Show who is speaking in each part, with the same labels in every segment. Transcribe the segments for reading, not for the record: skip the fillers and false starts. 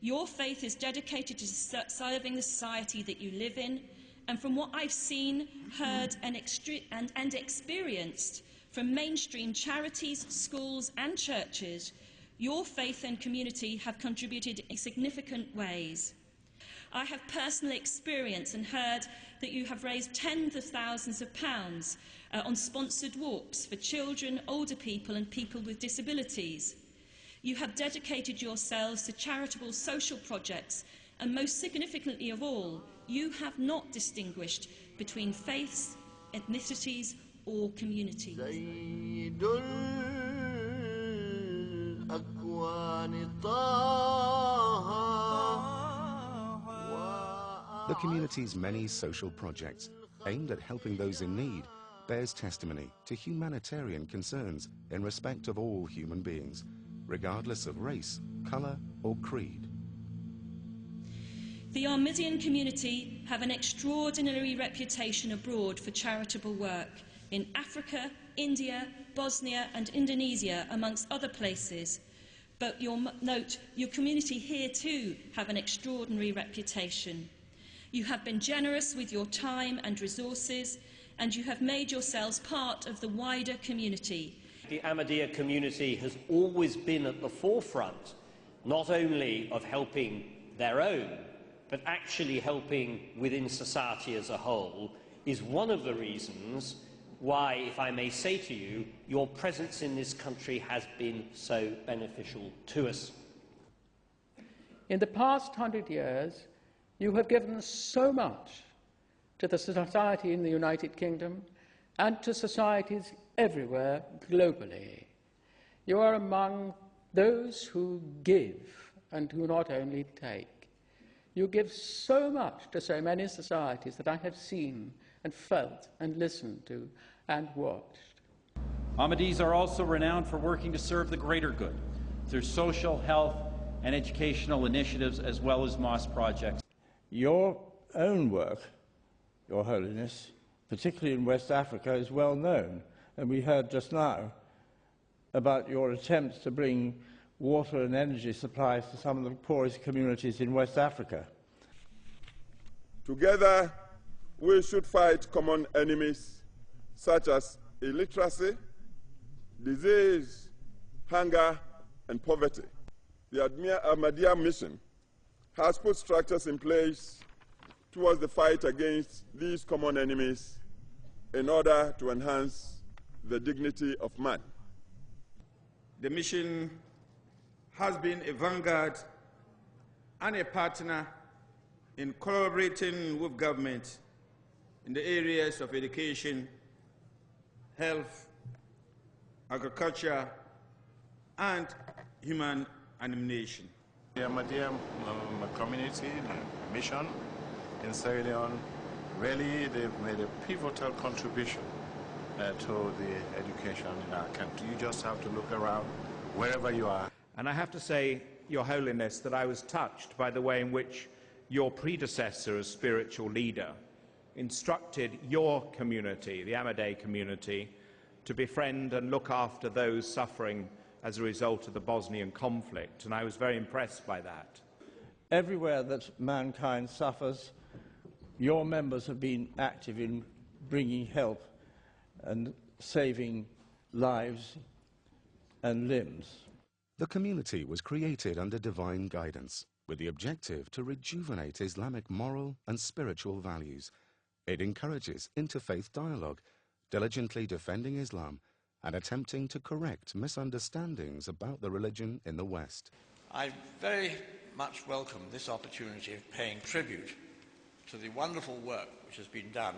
Speaker 1: Your faith is dedicated to serving the society that you live in, and from what I've seen, heard and experienced from mainstream charities, schools and churches, your faith and community have contributed in significant ways. I have personally experienced and heard that you have raised tens of thousands of pounds on sponsored walks for children, older people and people with disabilities. You have dedicated yourselves to charitable social projects, and most significantly of all, you have not distinguished between faiths, ethnicities or communities.
Speaker 2: The community's many social projects aimed at helping those in need bears testimony to humanitarian concerns in respect of all human beings, regardless of race, colour or creed.
Speaker 1: The Ahmadiyyan community have an extraordinary reputation abroad for charitable work in Africa, India, Bosnia and Indonesia, amongst other places. But you'll note your community here too have an extraordinary reputation. You have been generous with your time and resources, and you have made yourselves part of the wider community.
Speaker 3: The Ahmadiyya community has always been at the forefront, not only of helping their own, but actually helping within society as a whole, is one of the reasons why, if I may say to you, your presence in this country has been so beneficial to us.
Speaker 4: In the past 100 years, you have given so much to the society in the United Kingdom and to societies everywhere globally. You are among those who give and who not only take. You give so much to so many societies that I have seen and felt and listened to and watched.
Speaker 5: Ahmadis are also renowned for working to serve the greater good through social, health and educational initiatives as well as mosque projects.
Speaker 6: Your own work, Your Holiness, particularly in West Africa, is well known, and we heard just now about your attempts to bring water and energy supplies to some of the poorest communities in West Africa.
Speaker 7: Together, we should fight common enemies such as illiteracy, disease, hunger, and poverty. The Ahmadiyya mission has put structures in place towards the fight against these common enemies in order to enhance the dignity of man.
Speaker 8: The mission has been a vanguard and a partner in collaborating with government in the areas of education, health, agriculture, and human animation.
Speaker 9: The Ahmadiyya community, the mission in Sierra Leone, really they've made a pivotal contribution to the education in our country. You just have to look around wherever you are.
Speaker 10: And I have to say, Your Holiness, that I was touched by the way in which your predecessor as spiritual leader instructed your community, the Ahmadiyya community, to befriend and look after those suffering as a result of the Bosnian conflict, and I was very impressed by that.
Speaker 6: Everywhere that mankind suffers, your members have been active in bringing help and saving lives and limbs.
Speaker 2: The community was created under divine guidance, with the objective to rejuvenate Islamic moral and spiritual values. It encourages interfaith dialogue, diligently defending Islam and attempting to correct misunderstandings about the religion in the West.
Speaker 11: I very much welcome this opportunity of paying tribute to the wonderful work which has been done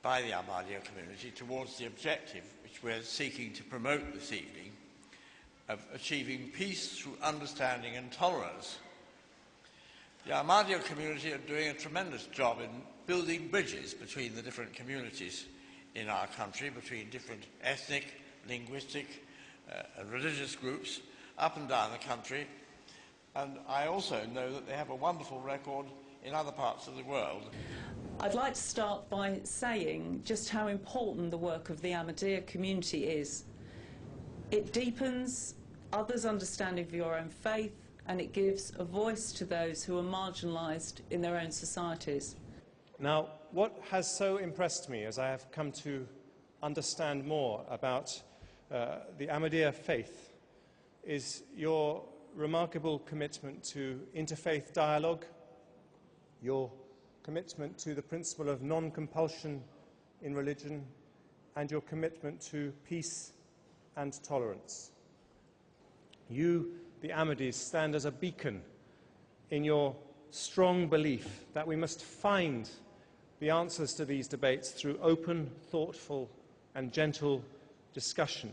Speaker 11: by the Ahmadiyya community towards the objective which we're seeking to promote this evening of achieving peace through understanding and tolerance. The Ahmadiyya community are doing a tremendous job in building bridges between the different communities in our country, between different ethnic, linguistic and religious groups up and down the country. And I also know that they have a wonderful record in other parts of the world.
Speaker 12: I'd like to start by saying just how important the work of the Ahmadiyya community is. It deepens others' understanding of your own faith and it gives a voice to those who are marginalised in their own societies.
Speaker 13: Now, what has so impressed me as I have come to understand more about the Ahmadiyya faith is your remarkable commitment to interfaith dialogue, your commitment to the principle of non-compulsion in religion, and your commitment to peace and tolerance. You, the Ahmadis, stand as a beacon in your strong belief that we must find the answers to these debates through open, thoughtful, and gentle discussion.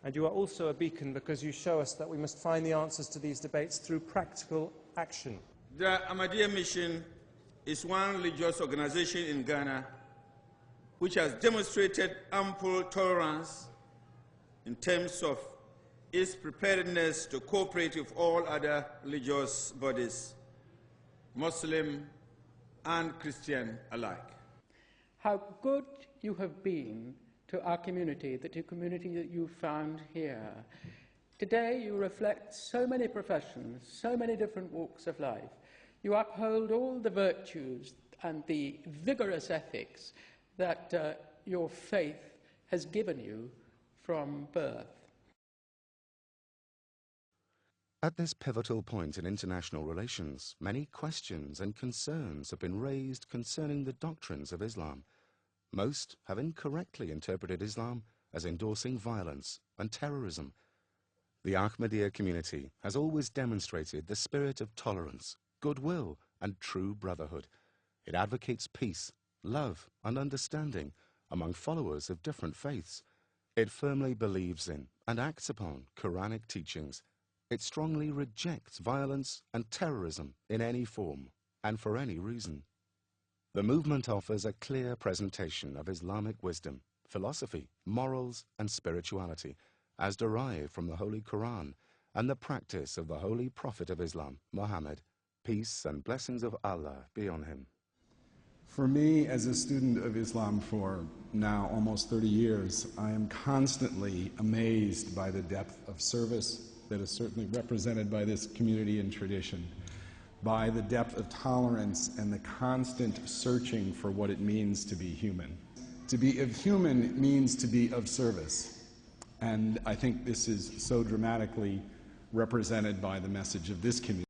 Speaker 13: And you are also a beacon because you show us that we must find the answers to these debates through practical action.
Speaker 8: The Ahmadiyya Mission is one religious organization in Ghana which has demonstrated ample tolerance in terms of its preparedness to cooperate with all other religious bodies, Muslim and Christian alike.
Speaker 4: How good you have been to our community, the community that you found here. Today you reflect so many professions, so many different walks of life. You uphold all the virtues and the vigorous ethics that your faith has given you from birth.
Speaker 2: At this pivotal point in international relations, many questions and concerns have been raised concerning the doctrines of Islam. Most have incorrectly interpreted Islam as endorsing violence and terrorism. The Ahmadiyya community has always demonstrated the spirit of tolerance, goodwill, and true brotherhood. It advocates peace, love, and understanding among followers of different faiths. It firmly believes in and acts upon Quranic teachings. It strongly rejects violence and terrorism in any form and for any reason. The movement offers a clear presentation of Islamic wisdom, philosophy, morals, and spirituality, as derived from the Holy Quran and the practice of the Holy Prophet of Islam, Muhammad. Peace and blessings of Allah be on him.
Speaker 14: For me, as a student of Islam for now almost 30 years, I am constantly amazed by the depth of service that is certainly represented by this community and tradition, by the depth of tolerance and the constant searching for what it means to be human. To be of human means to be of service, and I think this is so dramatically represented by the message of this community.